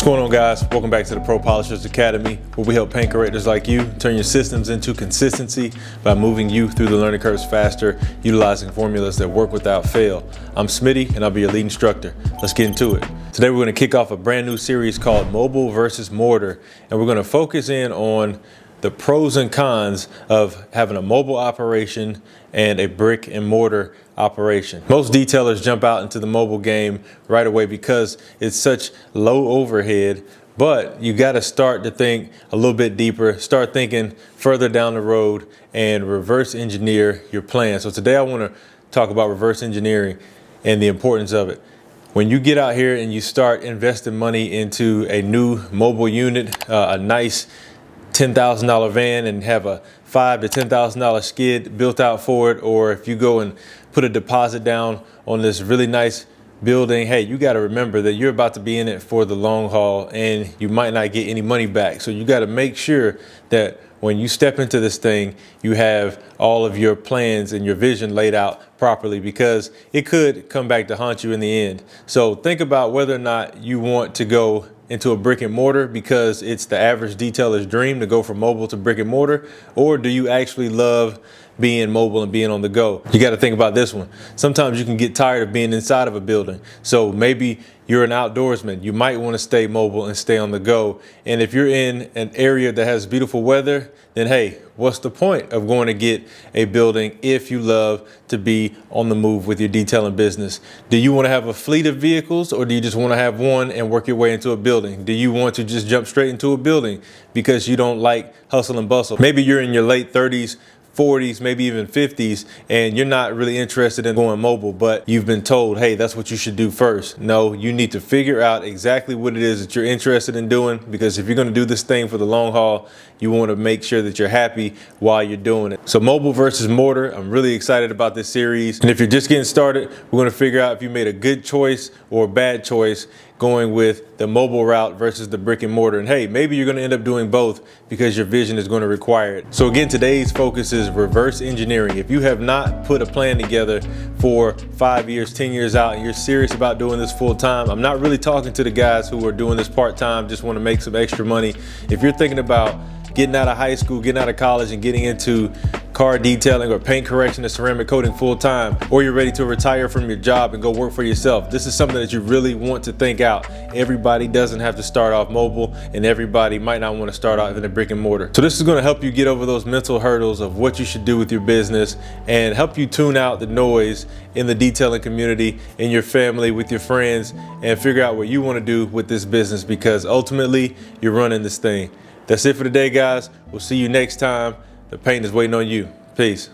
What's going on, guys? Welcome back to the Pro Polishers Academy, where we help paint creators like you turn your systems into consistency by moving you through the learning curves faster, utilizing formulas that work without fail. I'm Smitty, and I'll be your lead instructor. Let's get into it. Today, we're going to kick off a brand new series called Mobile Versus Mortar, and we're going to focus in on the pros and cons of having a mobile operation and a brick and mortar operation. Most detailers jump out into the mobile game right away because it's such low overhead, but you got to start to think a little bit deeper, start thinking further down the road and reverse engineer your plan. So today I want to talk about reverse engineering and the importance of it. When you get out here and you start investing money into a new mobile unit, a nice $10,000 van, and have a $5,000 to $10,000 skid built out for it, or if you go and put a deposit down on this really nice building, hey, you got to remember that you're about to be in it for the long haul and you might not get any money back. So you got to make sure that when you step into this thing, you have all of your plans and your vision laid out properly, because it could come back to haunt you in the end. So think about whether or not you want to go into a brick and mortar because it's the average detailer's dream to go from mobile to brick and mortar, or do you actually love being mobile and being on the go? You got to think about this one. Sometimes you can get tired of being inside of a building. So maybe you're an outdoorsman. You might want to stay mobile and stay on the go. And if you're in an area that has beautiful weather, then hey, what's the point of going to get a building if you love to be on the move with your detailing business? Do you want to have a fleet of vehicles, or do you just want to have one and work your way into a building? Do you want to just jump straight into a building because you don't like hustle and bustle? Maybe you're in your late 30s, 40s, maybe even 50s, and you're not really interested in going mobile, but you've been told, hey, that's what you should do first. No, you need to figure out exactly what it is that you're interested in doing, because if you're going to do this thing for the long haul, you want to make sure that you're happy while you're doing it. So mobile versus mortar, I'm really excited about this series. And if you're just getting started, we're going to figure out if you made a good choice or a bad choice going with the mobile route versus the brick and mortar. And hey, maybe you're going to end up doing both because your vision is going to require it. So again, today's focus is reverse engineering. If you have not put a plan together for 5 years, 10 years out, and you're serious about doing this full time, I'm not really talking to the guys who are doing this part time, just want to make some extra money. If you're thinking about getting out of high school, getting out of college, and getting into car detailing or paint correction or ceramic coating full time, or you're ready to retire from your job and go work for yourself, this is something that you really want to think out. Everybody doesn't have to start off mobile, and everybody might not want to start off in a brick and mortar. So this is going to help you get over those mental hurdles of what you should do with your business, and help you tune out the noise in the detailing community, in your family, with your friends, and figure out what you want to do with this business, because ultimately you're running this thing. That's it for today, guys. We'll see you next time. The paint is waiting on you. Peace.